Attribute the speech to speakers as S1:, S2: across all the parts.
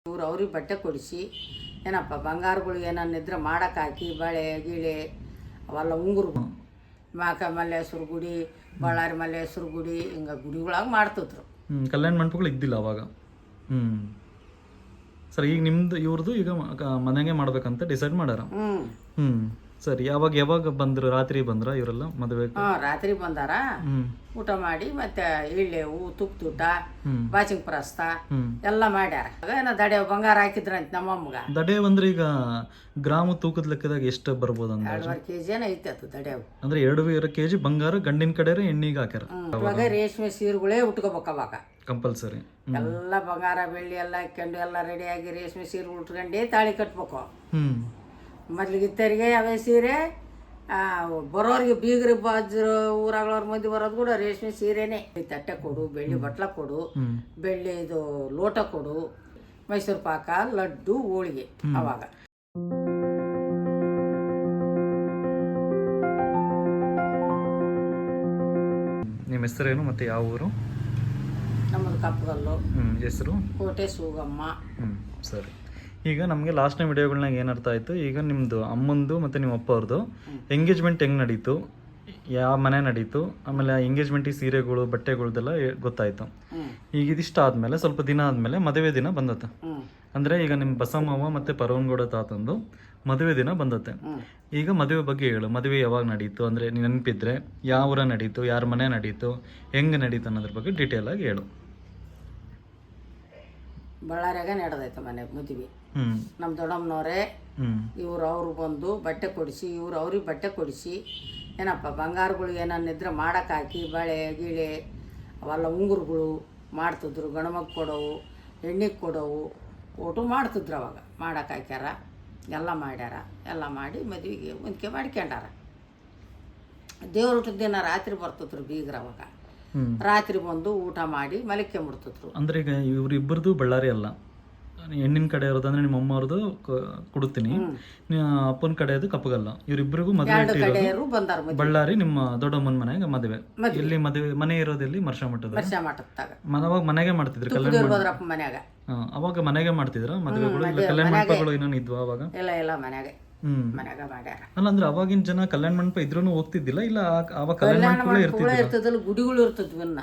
S1: ಇವ್ರು ಅವ್ರಿಗೆ ಬಟ್ಟೆ ಕೊಡಿಸಿ ಏನಪ್ಪ ಬಂಗಾರಗಳು ಏನನ್ನಿದ್ರೆ ಮಾಡಕ್ಕೆ ಹಾಕಿ ಬಳೆ ಗಿಳೆ ಅವೆಲ್ಲ ಉಂಗುರು ಮಾಕ ಮಲ್ಲೇಶ್ವರ ಗುಡಿ ಬಳ್ಳಾರಿ ಮಲ್ಲೇಶ್ವರ ಗುಡಿ ಹಿಂಗೆ ಗುಡಿಗಳಾಗ ಮಾಡ್ತಿದ್ರು.
S2: ಕಲ್ಯಾಣ ಮಂಟಪಗಳು ಇದ್ದಿಲ್ಲ ಅವಾಗ. ಸರ್ ಈಗ ನಿಮ್ದು ಇವ್ರದ್ದು ಈಗ ಮನೆಗೆ ಮಾಡ್ಬೇಕಂತ ಡಿಸೈಡ್ ಮಾಡ್ಯಾರ. ಸರಿ, ಯಾವಾಗ ಬಂದ್ರು? ರಾತ್ರಿ ಬಂದ್ರ ಇವರೆಲ್ಲ ಮದುವೆ?
S1: ರಾತ್ರಿ ಬಂದಾರ. ಊಟ ಮಾಡಿ ಮತ್ತೆ ಇಳ್ಳೆ ಹೂ ತುಪ್ಪ ಬಾಚಿಂಗ್ ಪ್ರಸ್ತ ಎಲ್ಲ ಮಾಡ್ಯಾರ. ಏನೋ ದಡೆ ಬಂಗಾರ ಹಾಕಿದ್ರಂತ ನಮ್ಮಮ್ಮಗ.
S2: ದಡೆ ಅಂದ್ರೆ ಈಗ ಗ್ರಾಮ ತೂಕದ ಲೆಕ್ಕದಾಗ ಎಷ್ಟು ಬರ್ಬೋದು?
S1: 2.5 kg ಏನೋ ಐತೆ ಅದು ದಡೆ.
S2: ಅಂದ್ರೆ 2.5 kg ಬಂಗಾರ ಗಂಡಿನ ಕಡೆ ಹೆಣ್ಣಿಗೆ ಹಾಕ್ಯಾರ.
S1: ಇವಾಗ ರೇಷ್ಮೆ ಸೀರೆಗಳೇ ಉಟ್ಕೋಬೇಕು ಅವಾಗ
S2: ಕಂಪಲ್ಸರಿ.
S1: ಎಲ್ಲ ಬಂಗಾರ ಬೆಳ್ಳಿ ಎಲ್ಲ ಹಾಕೊಂಡು ಎಲ್ಲ ರೆಡಿಯಾಗಿ ರೇಷ್ಮೆ ಸೀರೆ ಉಟ್ಕೊಂಡೇ ತಾಳಿ ಕಟ್ಬೇಕು. ಮೊದ್ಲಿಗೆ ಇತ್ತರಿಗೆ ಅವೇ ಸೀರೆ, ಬರೋರಿಗೆ ಬೀಗ್ರಿ ಬಾಜ್ರು ಊರಾಗಳವ್ರ ಮಂದಿ ಬರೋದು ಕೂಡ ರೇಷ್ಮೆ ಸೀರೆನೇ. ತಟ್ಟೆ ಕೊಡು, ಬೆಳ್ಳಿ ಬಟ್ಲ ಕೊಡು, ಬೆಳ್ಳಿ ಇದು ಲೋಟ ಕೊಡು, ಮೈಸೂರು ಪಾಕ, ಲಡ್ಡು, ಹೋಳಿಗೆ. ಅವಾಗ
S2: ನಿಮ್ಮ ಹೆಸರೇನು ಮತ್ತೆ ಯಾವ ಊರು?
S1: ನಮ್ಮದು ಕಪ್ಪಗಲ್ಲು.
S2: ಹೆಸರು?
S1: ಕೋಟೆ ಸೂಗಮ್ಮ.
S2: ಸರಿ. ಈಗ ನಮಗೆ ಲಾಸ್ಟ್ ಟೈಮ್ ವಿಡಿಯೋಗಳನ್ನಾಗ ಏನು ಅರ್ಥ ಆಯಿತು, ಈಗ ನಿಮ್ಮದು ಅಮ್ಮಂದು ಮತ್ತು ನಿಮ್ಮ ಅಪ್ಪ ಅವ್ರದ್ದು ಎಂಗೇಜ್ಮೆಂಟ್ ಹೆಂಗೆ ನಡೀತು, ಯಾವ ಮನೆ ನಡೀತು, ಆಮೇಲೆ ಎಂಗೇಜ್ಮೆಂಟಿಗೆ ಸೀರೆಗಳು ಬಟ್ಟೆಗಳ್ದೆಲ್ಲ ಗೊತ್ತಾಯಿತು. ಈಗ ಇದಿಷ್ಟು ಆದಮೇಲೆ ಸ್ವಲ್ಪ ದಿನ ಆದಮೇಲೆ ಮದುವೆ ದಿನ ಬಂದತ್ತೆ. ಅಂದರೆ ಈಗ ನಿಮ್ಮ ಬಸಮ್ಮವ್ವ ಮತ್ತು ಪರವನಗೌಡ ತಾತಂದು ಮದುವೆ ದಿನ ಬಂದತ್ತೆ. ಈಗ ಮದುವೆ ಬಗ್ಗೆ ಹೇಳು. ಮದುವೆ ಯಾವಾಗ ನಡೀತು ಅಂದರೆ ನೆನಪಿದ್ರೆ ಯಾವ ಊರ ನಡೀತು, ಯಾರ ಮನೆ ನಡೀತು, ಹೆಂಗೆ ನಡೀತು ಅನ್ನೋದ್ರ ಬಗ್ಗೆ ಡೀಟೇಲಾಗಿ ಹೇಳು.
S1: ಬಳ್ಳಾರಿಯಾಗ ನಡೆದೈತೆ ಮನೆ ಮದುವೆ. ನಮ್ಮ ದೊಡ್ಡಮ್ಮನವರೇ ಅವ್ರು ಬಂದು ಬಟ್ಟೆ ಕೊಡಿಸಿ, ಅವ್ರಿಗೆ ಬಟ್ಟೆ ಕೊಡಿಸಿ ಏನಪ್ಪ ಬಂಗಾರಗಳು ಏನನ್ನಿದ್ರೆ ಮಾಡಕ್ಕೆ ಹಾಕಿ ಬಳೆ ಗಿಳೆ ಅವೆಲ್ಲ ಉಂಗುರುಗಳು ಮಾಡ್ತಿದ್ರು. ಗಣಮಕ್ಕೆ ಕೊಡೋವು, ಹೆಣ್ಣಿಗೆ ಕೊಡೋವು, ಊಟ ಮಾಡ್ತಿದ್ರು. ಅವಾಗ ಮಾಡಕ್ಕೆ ಹಾಕ್ಯಾರ, ಎಲ್ಲ ಮಾಡ್ಯಾರ. ಎಲ್ಲ ಮಾಡಿ ಮದುವೆಗೆ ಹೊಂದಿಕೆ ಮಾಡ್ಕೊಂಡಾರ. ದೇವ್ರ ಊಟದ ದಿನ ರಾತ್ರಿ ಬರ್ತಿದ್ರು ಬೀಗ್ರ. ಅವಾಗ ರಾತ್ರಿ ಬಂದು ಊಟ ಮಾಡಿ ಮಲಿಕೊಂಬಿಡ್ತಿದ್ರು.
S2: ಅಂದ್ರೆ ಈಗ ಇವ್ರಿಬ್ಬರದು ಬಳ್ಳಾರಿ ಅಲ್ಲ, ಹೆಣ್ಣಿನ ಕಡೆ ಇರೋದಂದ್ರೆ ನಿಮ್ಮ ಅಮ್ಮ ಅವ್ರದ್ದು ಕೊಡುತ್ತೀನಿ, ಅಪ್ಪನ ಕಡೆಯದು ಕಪ್ಪಗಲ್ಲ. ಇವರಿಬ್ಬರಿಗೂ ಮದುವೆ ಬಳ್ಳಾರಿ ನಿಮ್ಮ ದೊಡ್ಡಮ್ಮನ ಮನೆಗೆ ಮದುವೆ. ಎಲ್ಲಿ ಮದುವೆ ಮನೆ ಇರೋದೆಲ್ಲಿ? ಮರ್ಷ ಮಠದ. ಅವಾಗ ಮನೆಗೆ ಮಾಡ್ತಿದ್ರು ಕಲ್ಯಾಣ
S1: ಮನ್ಯಾಗ.
S2: ಅವಾಗ ಮನೆಗೆ ಮಾಡ್ತಿದ್ರ ಮದುವೆಗಳು? ಇಲ್ಲ ಕಲ್ಯಾಣ ಮಂಟಪಗಳು ಏನೇನು ಇದ್ವಾ ಅವಾಗ?
S1: ಎಲ್ಲ ಮನೆಗೆ ಮನ್ಯಾಗ ಮಾಡ್ಯಾರ.
S2: ಅಲ್ಲ ಅಂದ್ರೆ ಅವಾಗಿನ ಜನ ಕಲ್ಯಾಣ ಮಂಟಪ ಇದ್ರೂ ಹೋಗ್ತಿದ್ದಿಲ್ಲ? ಇಲ್ಲ ಅವಾಗ ಕಲ್ಯಾಣ ಮಂಟಪಗಳು
S1: ಇರ್ತಿದ್ದಿಲ್ಲ, ಗುಡಿಗಳು ಇರ್ತಿದ್ವು. ಇನ್ನ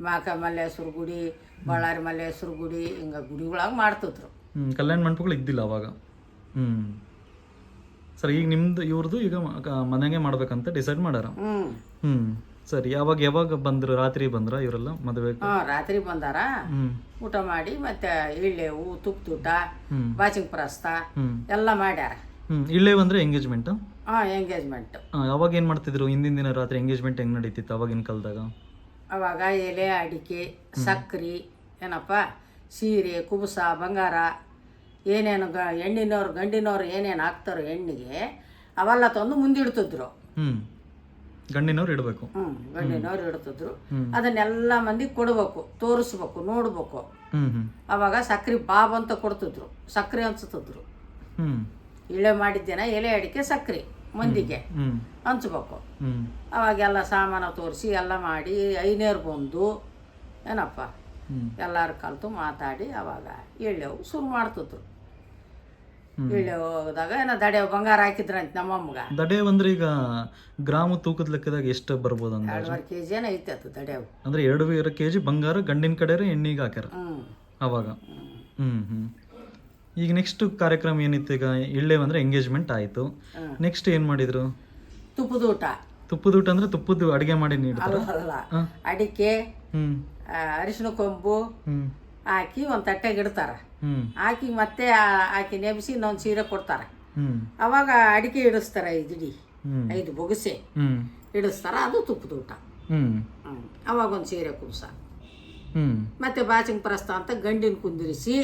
S1: ಮಾಕ ಮಲ್ಲೇಶ್ವರ ಗುಡಿ, ಬಳ್ಳಾರಿ ಮಲ್ಲೇಶ್ವರ ಗುಡಿ ಹಿಂಗ ಗುಡಿಗಳಾಗ ಮಾಡ್ತಿದ್ರು.
S2: ಕಲ್ಯಾಣ ಮಂಟಪಗಳು ಇದ್ದಿಲ್ಲ ಅವಾಗ. ಸರಿ, ಈಗ ನಿಮ್ದು ಇವ್ರದ್ದು ಈಗ ಮನೆಗೆ ಮಾಡ್ಬೇಕಂತ ಡಿಸೈಡ್ ಮಾಡ್ಯಾರ. ಸರಿ, ಯಾವಾಗ ಬಂದ್ರು? ರಾತ್ರಿ ಬಂದ್ರ ಇವರೆಲ್ಲ ಮದುವೆ?
S1: ರಾತ್ರಿ ಬಂದಾರ. ಊಟ ಮಾಡಿ ಮತ್ತೆ ಇಳ್ಳೆ ಹೂ ತುಪ್ಪ ಬಾಚಿಂಗ್ ಪ್ರಸ್ತ ಎಲ್ಲ ಮಾಡ್ಯಾರ.
S2: ಇಳ್ಳೆ ಅಂದ್ರೆ ಎಂಗೇಜ್ಮೆಂಟ್?
S1: ಎಂಗೇಜ್ಮೆಂಟ್.
S2: ಅವಾಗ ಏನ್ ಮಾಡ್ತಿದ್ರು? ಹಿಂದಿನ ದಿನ ರಾತ್ರಿ ಎಂಗೇಜ್ಮೆಂಟ್ ಹೆಂಗ್ ನಡೀತಿತ್ತು ಅವಾಗಿನ ಕಾಲದಾಗ?
S1: ಅವಾಗ ಎಲೆ, ಅಡಿಕೆ, ಸಕ್ರೆ, ಏನಪ್ಪ ಸೀರೆ, ಕುಬಸ, ಬಂಗಾರ ಏನೇನು ಹೆಣ್ಣಿನವ್ರು ಗಂಡಿನವ್ರು ಏನೇನು ಹಾಕ್ತಾರೋ ಹೆಣ್ಣಿಗೆ ಅವೆಲ್ಲ ತಂದು ಮುಂದಿಡ್ತಿದ್ರು.
S2: ಗಂಡಿನವ್ರು ಇಡಬೇಕು.
S1: ಗಂಡಿನವ್ರು ಇಡ್ತಿದ್ರು. ಅದನ್ನೆಲ್ಲ ಮಂದಿಗೆ ಕೊಡ್ಬೇಕು, ತೋರಿಸ್ಬೇಕು, ನೋಡ್ಬೇಕು. ಅವಾಗ ಸಕ್ರೆ ಬಾಬ್ ಅಂತ ಕೊಡ್ತಿದ್ರು, ಸಕ್ರೆ ಅನ್ಸ್ತಿದ್ರು. ಇಳೆ ಮಾಡಿದ್ದೇನ ಎಲೆ, ಅಡಿಕೆ, ಸಕ್ರೆ ಮಂದಿಗೆ ಹಂಚ್ಬೇಕು. ಅವಾಗೆಲ್ಲ ಸಾಮಾನು ತೋರಿಸಿ ಎಲ್ಲ ಮಾಡಿ ಐನೇರು ಬಂದು ಏನಪ್ಪ ಎಲ್ಲಾರು ಕಲ್ತು ಮಾತಾಡಿ ಅವಾಗ ಎಳ್ಳೆವು ಶುರು ಮಾಡ್ತಿದ್ರು. ಎಳ್ಳೆ ಹೋದಾಗ ಏನೋ ದಡೆ ಬಂಗಾರ ಹಾಕಿದ್ರಂತ ನಮ್ಮಮ್ಮಗ.
S2: ದಡೆ ಅಂದ್ರೆ ಈಗ ಗ್ರಾಮ ತೂಕದ ಲೆಕ್ಕದಾಗ ಎಷ್ಟು ಬರ್ಬೋದು?
S1: 2.5 kg ಏನೋ ಐತೆ ಅದು ದಡೆ.
S2: ಅಂದ್ರೆ 2.5 kg ಬಂಗಾರ ಗಂಡಿನ ಕಡೆ ಹೆಣ್ಣಿಗೆ ಹಾಕ್ಯಾರ ಅವಾಗ. ಈಗ ನೆಕ್ಸ್ಟ್ ಕಾರ್ಯಕ್ರಮ ಏನಿತ್ತು? ಈಗ ಇಳ್ಳೆ ಅಂದ್ರೆ ಎಂಗೇಜ್ಮೆಂಟ್ ಆಯ್ತು. ನೆಕ್ಸ್ಟ್ ಏನ್ ಮಾಡಿದ್ರು?
S1: ತುಪ್ಪದ ಊಟ.
S2: ತುಪ್ಪದ ಊಟ ಅಂದ್ರೆ ತುಪ್ಪದ ಅಡಿಗೆ ಮಾಡಿ ನೀಡ್ತಾರ?
S1: ಅಡಿಕೆ, ಅರಿಶಿನ ಕೊಂಬು ಹಾಕಿ ಒಂದ್ ತಟ್ಟೆಗೆ ಇಡ್ತಾರ. ಹಾಕಿ ಮತ್ತೆ ಹಾಕಿ ನೆಬಿಸಿ ಇನ್ನೊಂದು ಸೀರೆ ಕೊಡ್ತಾರ. ಅವಾಗ ಅಡಿಕೆ ಇಡಿಸ್ತಾರ, 5 ಬೊಗಸೆ ಇಡಿಸ್ತಾರ. ಅದು ತುಪ್ಪದ ಊಟ. ಅವಾಗ ಒಂದು ಸೀರೆ ಕುಬ್ಸ ಮತ್ತೆ ಬಾಚಿಂಗ್ ಪ್ರಸ್ತ ಅಂತ ಗಂಡಿನ ಕುಂದಿರಿಸಿ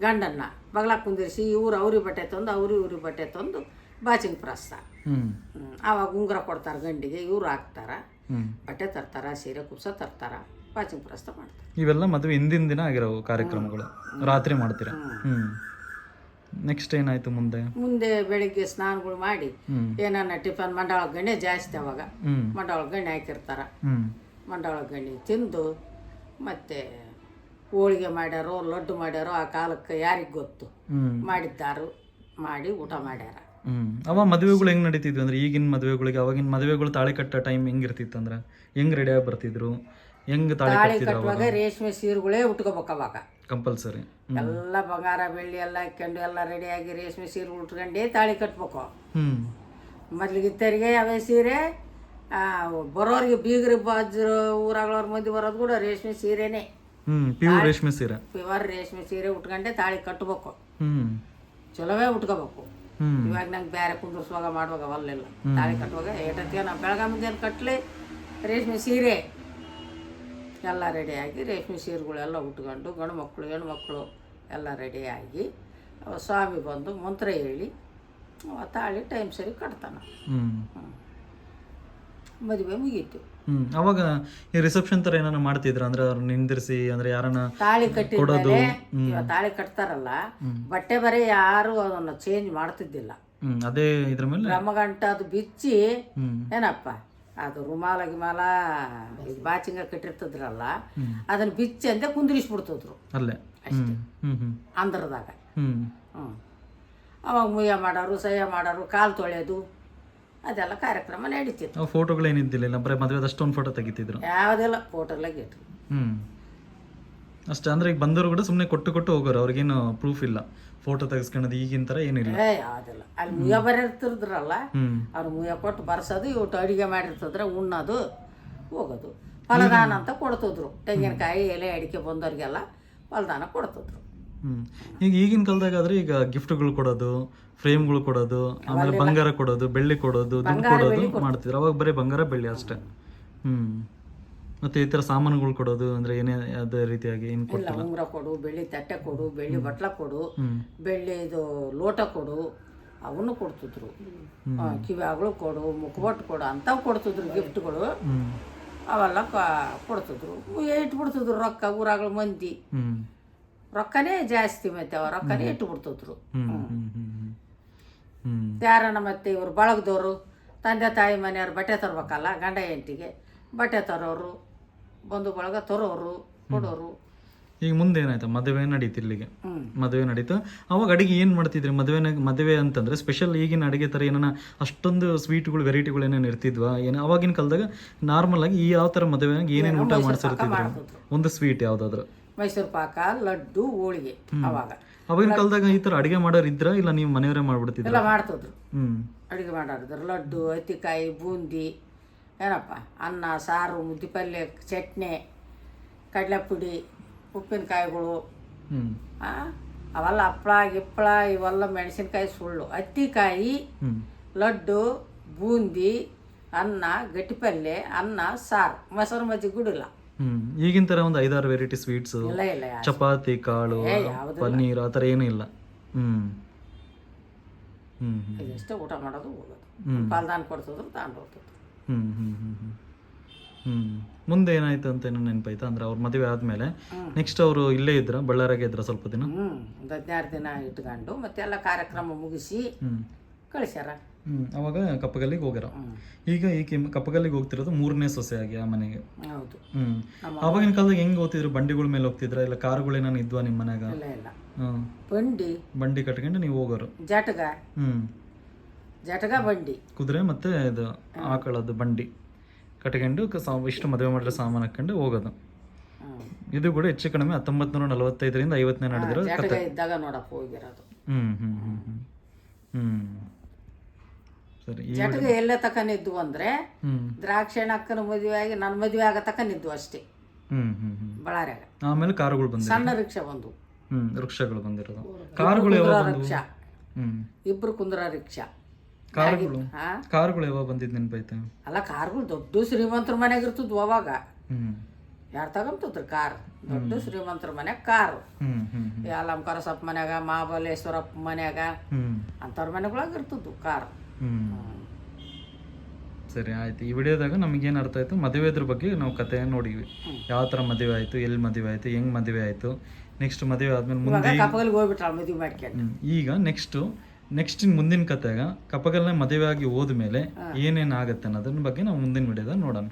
S1: ಗಂಡನ್ನ ಬಗ್ಲಾಗ ಕುಂದಿರಿಸಿ ಅವ್ರಿಗೆ ಬಟ್ಟೆ ತಂದು ಇವ್ರಿಗೆ ಬಟ್ಟೆ ತಂದು ಬಾಚಿಂಗ್ ಪ್ರಸ್ತ. ಅವಾಗ ಉಂಗುರ ಕೊಡ್ತಾರ ಗಂಡಿಗೆ, ಇವ್ರು ಹಾಕ್ತಾರ, ಬಟ್ಟೆ ತರ್ತಾರ, ಸೀರೆ ಕುಬ್ಸ ತರ್ತಾರ, ಬಾಚಿಂಗ್ ಪ್ರಸ್ತ ಮಾಡ್ತಾರೆ.
S2: ಇವೆಲ್ಲ ಮದುವೆ ಹಿಂದಿನ ದಿನ ಆಗಿರೋ ಕಾರ್ಯಕ್ರಮಗಳು ರಾತ್ರಿ ಮಾಡ್ತೀರಾ? ನೆಕ್ಸ್ಟ್ ಏನಾಯ್ತು ಮುಂದೆ?
S1: ಬೆಳಿಗ್ಗೆ ಸ್ನಾನಗಳು ಮಾಡಿ ಏನನ್ನ ಟಿಫನ್ ಮಂಡಾಳ ಗಣ್ಣೆ ಜಾಸ್ತಿ. ಅವಾಗ ಮಂಡಾಳ ಗಣ್ಣೆ ಹಾಕಿರ್ತಾರ. ಮಂಡಾಳ ಗಣ್ಣೆ ತಿಂದು ಮತ್ತೆ ಹೋಳಿಗೆ ಮಾಡ್ಯಾರೋ ಲಡ್ಡು ಮಾಡ್ಯಾರೋ ಆ ಕಾಲಕ್ಕೆ ಯಾರಿಗೆ ಗೊತ್ತು. ಮಾಡಿದ್ದಾರು, ಮಾಡಿ ಊಟ ಮಾಡ್ಯಾರ.
S2: ಅವ ಮದುವೆಗಳು ಹೆಂಗ್ ನಡೀತಿದ್ವಿ ಅಂದ್ರೆ ಈಗಿನ ಮದುವೆಗಳಿಗೆ ಅವಾಗಿನ ಮದುವೆಗಳು ತಾಳಿ ಕಟ್ಟೋ ಟೈಮ್ ಹೆಂಗಿರ್ತಿತ್ತು ಅಂದ್ರೆ ಹೆಂಗ್ ರೆಡಿ ಆಗಿ ಬರ್ತಿದ್ರು, ಹೆಂಗ್ ತಾಳಿ
S1: ಕಟ್ಟುವಾಗ ರೇಷ್ಮೆ ಸೀರೆಗಳೇ ಉಟ್ಕೋಬೇಕು. ಅವಾಗ
S2: ಕಂಪಲ್ಸರಿ
S1: ಎಲ್ಲ ಬಂಗಾರ ಬೆಳ್ಳಿ ಎಲ್ಲ ಹಾಕೊಂಡು ಎಲ್ಲ ರೆಡಿಯಾಗಿ ರೇಷ್ಮೆ ಸೀರೆ ಉಟ್ಕೊಂಡೇ ತಾಳಿ ಕಟ್ಬೇಕು. ಮೊದ್ಲಿಗಿತ್ತರಿಗೆ ಅವೇ ಸೀರೆ, ಬರೋರಿಗೆ ಬೀಗರು ಬಾಜರು ಊರಾಗಳವ್ರ ಮಂದಿ ಬರೋದು ಕೂಡ ರೇಷ್ಮೆ ಸೀರೆನೇ.
S2: ಪ್ಯೂರ್ ರೇಷ್ಮೆ ಸೀರೆ,
S1: ಪ್ಯೂರ್ ರೇಷ್ಮೆ ಸೀರೆ ಉಟ್ಕೊಂಡೆ ತಾಳಿ ಕಟ್ಬೇಕು. ಚಲೋವೇ ಉಟ್ಕೋಬೇಕು. ಇವಾಗ ನಂಗೆ ಬೇರೆ ಕುಂದ್ರಿಸುವಾಗ ಮಾಡುವಾಗ ಅವಲ್ಲೆಲ್ಲ ತಾಳಿ ಕಟ್ಟುವಾಗ ಏಟತ್ತಿಗೆ ನಾವು ಬೆಳಗ್ಗೆ ಮುಂಜಾನೆ ಕಟ್ಲಿ ರೇಷ್ಮೆ ಸೀರೆ ಎಲ್ಲ ರೆಡಿಯಾಗಿ ರೇಷ್ಮೆ ಸೀರೆಗಳೆಲ್ಲ ಉಟ್ಕೊಂಡು ಗಂಡು ಮಕ್ಕಳು ಹೆಣ್ಣು ಮಕ್ಕಳು ಎಲ್ಲ ರೆಡಿಯಾಗಿ ಸ್ವಾಮಿ ಬಂದು ಮಂತ್ರ ಹೇಳಿ ತಾಳಿ ಟೈಮ್ ಸರಿ ಕಟ್ತಾನ. ಮದುವೆ ಮುಗೀತು.
S2: ಅವಾಗ ಈ ರಿಸೆಪ್ಷನ್ ತರ ಏನಾರ ಮಾಡ್ತಿದ್ರ ಅಂದ್ರೆ ಅವ್ರು ನಿಂದಿರಿಸಿ ಅಂದ್ರೆ ಯಾರನ್ನ
S1: ತಾಳಿ ಕಟ್ಟಿದ್ಮೇಲೆ ತಾಳಿ ಕಟ್ತಾರಲ್ಲ ಬಟ್ಟೆ ಬರೀ ಯಾರು ಅದನ್ನ ಚೇಂಜ್ ಮಾಡ್ತಿದ್ದಿಲ್ಲ.
S2: ಅದೇ ಇದ್ರ ಮೇಲೆ
S1: ಬ್ರಹ್ಮಗಂಟ ಅದು ಬಿಚ್ಚಿ ಏನಪ್ಪ ಅದು ರುಮಾಲ ಗಿಮಾಲ ಬಾಚಿಂಗ ಕಟ್ಟಿರ್ತದ್ರಲ್ಲ ಅದನ್ನ ಬಿಚ್ಚಿ ಅಂತ ಕುಂದ್ರಿಸ್ಬಿಡ್ತಿದ್ರು
S2: ಅಲ್ಲೇ
S1: ಅಷ್ಟೇ ಅಂದ್ರದಾಗ. ಅವಾಗ ಮುಯ್ಯ ಮಾಡೋರು ಸಹ್ಯ ಮಾಡೋರು ಕಾಲು ತೊಳೆಯೋದು ಅದೆಲ್ಲ ಕಾರ್ಯಕ್ರಮ ನಡೀತಿತ್ತು.
S2: ಫೋಟೋಗಳೇನಿದ್ದಿಲ್ಲ, ಬರೀ ಮದುವೆದ ಅಷ್ಟೊಂದು ಫೋಟೋ ತೆಗಿತಿದ್ರು.
S1: ಯಾವುದೆಲ್ಲ ಫೋಟೋಲಾಗಿತ್ತು
S2: ಅಷ್ಟೇ. ಅಂದ್ರೆ ಈಗ ಬಂದವರು ಕೂಡ ಸುಮ್ಮನೆ ಕೊಟ್ಟು ಹೋಗೋರು, ಅವ್ರಿಗೇನು ಪ್ರೂಫ್ ಇಲ್ಲ ಫೋಟೋ ತೆಗೆಸ್ಕೊಳ್ಳೋದು ಈಗಿನ ಥರ ಏನಿಲ್ಲ.
S1: ಯಾವುದಿಲ್ಲ. ಅಲ್ಲಿ ಮುಯ್ಯ ಬರಿರ್ತಿದ್ರಲ್ಲ ಅವ್ರು ಮುಯ್ಯ ಕೊಟ್ಟು ಬರ್ಸೋದು, ಇವತ್ತು ಅಡುಗೆ ಮಾಡಿರ್ತದ್ರೆ ಉಣ್ಣೋದು ಹೋಗೋದು. ಫಲದಾನ ಅಂತ ಕೊಡ್ತಿದ್ರು. ತೆಂಗಿನಕಾಯಿ ಎಲೆ ಅಡಿಕೆ ಬಂದವ್ರಿಗೆಲ್ಲ ಫಲದಾನ ಕೊಡ್ತಿದ್ರು.
S2: ಈಗ ಈಗಿನ ಕಾಲದಾಗ ಆದ್ರೆ ಈಗ ಗಿಫ್ಟ್ಗಳು ಕೊಡೋದು, ಫ್ರೇಮ್ಗಳು ಕೊಡೋದು, ಆಮೇಲೆ ಬಂಗಾರ ಕೊಡೋದು, ಬೆಳ್ಳಿ ಕೊಡೋದು, ದುಡ್ಡು ಕೊಡೋದು ಮಾಡ್ತಿದ್ರು. ಅವಾಗ ಬರೀ ಬಂಗಾರ ಬೆಳ್ಳಿ ಅಷ್ಟೇ. ಮತ್ತೆ ಈ ತರ ಸಾಮಾನುಗಳು ಕೊಡೋದು ಅಂದ್ರೆ ಏನೇ ಅದೇ ರೀತಿಯಾಗಿ ಏನು ಕೊಟ್ಟಿಲ್ಲ.
S1: ಉಂಗುರ ಕೊಡು, ಬೆಳ್ಳಿ ತಟ್ಟೆ ಕೊಡು, ಬೆಳ್ಳಿ ಬಟ್ಲ ಕೊಡು, ಬೆಳ್ಳಿ ಇದು ಲೋಟ ಕೊಡು, ಅವನು ಕೊಡ್ತಿದ್ರು. ಕಿವ್ಯಾಗಳು ಕೊಡು, ಮುಖಬಟ್ಟು ಕೊಡು ಅಂಥವು ಕೊಡ್ತಿದ್ರು ಗಿಫ್ಟ್ಗಳು. ಅವೆಲ್ಲ ಕೊಡ್ತಿದ್ರು. ಇಟ್ಬಿಡ್ತಿದ್ರು ರೊಕ್ಕ. ಊರಾಗಳ ಮಂದಿ ರೊಕ್ಕನೇ ಜಾಸ್ತಿ, ಮತ್ತೆ ಅವ ರೊಕ್ಕನೇ ಇಟ್ಟುಬಿಡ್ತಿದ್ರು. ಯಾರನ್ನ ಮತ್ತೆ ಇವರು ಬಳಗದವರು ತಂದೆ ತಾಯಿ ಮನೆಯವ್ರು ಬಟ್ಟೆ ತರ್ಬೇಕಲ್ಲ, ಗಂಡ ಹೆಂಡತಿಗೆ ಬಟ್ಟೆ ತರೋರು, ಬಂಧು ಬಳಗ ತರೋರು, ಕೊಡೋರು.
S2: ಈಗ ಮುಂದೆ ಏನಾಯ್ತು, ಮದುವೆ ನಡೀತು. ಇಲ್ಲಿಗೆ ಮದುವೆ ನಡೀತು. ಅವಾಗ ಅಡಿಗೆ ಏನು ಮಾಡ್ತಿದ್ರಿ? ಮದುವೆ ಅಂತಂದ್ರೆ ಸ್ಪೆಷಲ್ ಈಗಿನ ಅಡಿಗೆ ಥರ ಏನಾನ ಅಷ್ಟೊಂದು ಸ್ವೀಟ್ಗಳು ವೆರೈಟಿಗಳು ಏನೇನು ಇರ್ತಿದ್ವಾ ಏನು? ಅವಾಗಿನ ಕಾಲದಾಗ ನಾರ್ಮಲ್ ಆಗಿ ಈ ಯಾವ ಥರ ಮದುವೆನಾಗ ಏನೇನು ಊಟ ಮಾಡಿಸಿರ್ತಿದ್ರು? ಒಂದು ಸ್ವೀಟ್ ಯಾವುದಾದ್ರು?
S1: ಮೈಸೂರು ಪಾಕ, ಲಡ್ಡು, ಹೋಳಿಗೆ.
S2: ಅವಾಗಿನ ಕಾಲದಾಗ ಈ ಥರ ಅಡಿಗೆ ಮಾಡೋರು ಇದ್ರ ಇಲ್ಲ ನೀವು ಮನೆಯವರೇ ಮಾಡ್ಬಿಡ್ತಿದ್ರು?
S1: ಎಲ್ಲ ಮಾಡ್ತಿದ್ರು. ಅಡಿಗೆ ಮಾಡೋರಿದ್ರು. ಲಡ್ಡು, ಹತ್ತಿಕಾಯಿ, ಬೂಂದಿ, ಏನಪ್ಪ ಅನ್ನ ಸಾರು, ಮುದ್ದೆ ಪಲ್ಯ, ಚಟ್ನಿ, ಕಡಲೆಪುಡಿ, ಉಪ್ಪಿನಕಾಯಿಗಳು, ಅವೆಲ್ಲ ಹಪ್ಪಳ ಗಿಪ್ಪಳ ಇವೆಲ್ಲ ಮೆಣಸಿನ್ಕಾಯಿ, ಸುಳ್ಳು, ಹತ್ತಿಕಾಯಿ, ಲಡ್ಡು, ಬೂಂದಿ, ಅನ್ನ, ಗಟ್ಟಿ ಪಲ್ಯ, ಅನ್ನ ಸಾರು, ಮೊಸರು ಮಜ್ಜಿಗೆ ಗುಡಿಲ್ಲ.
S2: ಈಗಿನ ತರ ಒಂದು 5-6 ವೆರೈಟಿ ಸ್ವೀಟ್ಸ್, ಚಪಾತಿ, ಕಾಳು, ಪನ್ನೀರ್ ಆ ಥರ ಏನೂ ಇಲ್ಲ.
S1: ಇದಷ್ಟೇ ಊಟ ಮಾಡೋದು ಹೋಗೋದು. ಪಾಲ್ದಾನ ಕೊಡ್ತಿದ್ರು, ತಗೊಂಡು ಹೋಗ್ತಿದ್ರು.
S2: ಮುಂದೆ ಏನಾಯ್ತು ಅಂತ ಏನೋ ನೆನಪಾಯ್ತಾ? ಅಂದ್ರೆ ಅವ್ರ ಮದುವೆ ಆದ್ಮೇಲೆ ನೆಕ್ಸ್ಟ್ ಅವರು ಇಲ್ಲೇ ಇದ್ರ, ಬಳ್ಳಾರಾಗೆ ಇದ್ರ ಸ್ವಲ್ಪ ದಿನ?
S1: ಒಂದು 16 ದಿನ ಇಟ್ಕೊಂಡು ಮತ್ತೆ ಎಲ್ಲ ಕಾರ್ಯಕ್ರಮ ಮುಗಿಸಿ ಕಳಿಸ್ಯಾರ.
S2: ಅವಾಗ ಕಪ್ಪಗಲ್ಲಿಗೆ ಹೋಗ್ಯಾರ. ಈಗ ಈಕೆ ಕಪ್ಪಗಲ್ಲಿಗೆ ಹೋಗ್ತಿರೋದು 3ನೇ ಸೊಸೆಯಾಗಿ ಆ ಮನೆಗೆ.
S1: ಹೌದು.
S2: ಅವಾಗಿನ ಕಾಲದಾಗ ಹೆಂಗ್ ಹೋಗ್ತಿದ್ರು? ಬಂಡಿಗಳ ಮೇಲೆ ಹೋಗ್ತಿದ್ರ ಇಲ್ಲ ಕಾರುಗಳು ಏನಾನ ಇದ್ವಾ ನಿಮ್ಮ ಮನ್ಯಾಗ? ಬಂಡಿ ಕಟ್ಕೊಂಡು ನೀವು ಹೋಗೋರು?
S1: ಜಟಗ ಬಂಡಿ,
S2: ಕುದುರೆ ಮತ್ತೆ ಇದು ಆಕಳದ್ದು ಬಂಡಿ ಕಟ್ಕೊಂಡು ಇಷ್ಟು ಮದುವೆ ಮಾಡಿರೋ ಸಾಮಾನು ಹಾಕೊಂಡು ಹೋಗೋದು. ಇದು ಕೂಡ ಹೆಚ್ಚು ಕಡಿಮೆ 1945ರಿಂದ 50ನೇ ನಡೆದಿರೋ ಕಥೆ
S1: ಇದ್ದಾಗ ನೋಡಪ್ಪ ಹೋಗಿರೋದು.
S2: ಸರಿ.
S1: ಜಟಗ ಎಲ್ಲೇ ತಕನಿದ್ವು ಅಂದ್ರೆ ದ್ರಾಕ್ಷಣ ಅಕ್ಕನ ಮದುವೆ ಆಗಿ ನನ್ನ ಮದುವೆ ಆಗ ತಕನಿದ್ವು ಅಷ್ಟೇ ಬಳ್ಳಾರ್ಯಾಗ.
S2: ಆಮೇಲೆ ಕಾರುಗಳು ಬಂದು,
S1: ಸಣ್ಣ ರಿಕ್ಷಾ ಬಂದು,
S2: ರಿಕ್ಷಾಗಳು ಬಂದಿರೋದು. ಕಾರುಗಳು ಯಾವಾಗ
S1: ರಿಕ್ಷಾ, ಇಬ್ರು ಕುಂದ್ರ ರಿಕ್ಷಾ.
S2: ಕಾರುಗಳು ಯಾವಾಗ ಬಂದಿದ್ ನೆನಪೈತೆ?
S1: ಅಲ್ಲ, ಕಾರುಗಳು ದೊಡ್ಡ ಶ್ರೀಮಂತರ ಮನೆಯಾಗ ಇರ್ತದ್ವು ಅವಾಗ. ಯಾರು ತಗೊಂತಿದ್ರು ಕಾರ್? ದೊಡ್ಡ ಶ್ರೀಮಂತರ ಮನ್ಯಾಗ ಕಾರು. ಯಲ್ಲಮ್ಮ ಕರಸಪ್ಪ ಮನ್ಯಾಗ, ಮಹಾಬಲೇಶ್ವರಪ್ಪ ಮನ್ಯಾಗ, ಅಂಥವ್ರ ಮನೆಗಳಾಗ ಇರ್ತದ್ವು ಕಾರ್.
S2: ಸರಿ, ಆಯ್ತು. ಈ ವಿಡಿಯೋದಾಗ ನಮಗೇನು ಅರ್ಥ ಆಯ್ತು, ಮದುವೆದ್ರ ಬಗ್ಗೆ ನಾವು ಕತೆ ನೋಡಿವಿ. ಯಾವ ಥರ ಮದುವೆ ಆಯ್ತು, ಎಲ್ಲಿ ಮದುವೆ ಆಯ್ತು, ಹೆಂಗ್ ಮದುವೆ ಆಯ್ತು, ನೆಕ್ಸ್ಟ್ ಮದುವೆ ಆದ್ಮೇಲೆ ಮುಂದೆ ಈಗ ನೆಕ್ಸ್ಟ್ ಮುಂದಿನ ಕತೆಗ ಕಪ್ಪಗಲ್ನ ಮದುವೆ ಆಗಿ ಹೋದ್ಮೇಲೆ ಏನೇನು ಆಗತ್ತೆ ಅನ್ನೋದ್ರ ಬಗ್ಗೆ ನಾವು ಮುಂದಿನ ವಿಡಿಯೋದಾಗ ನೋಡೋಣ.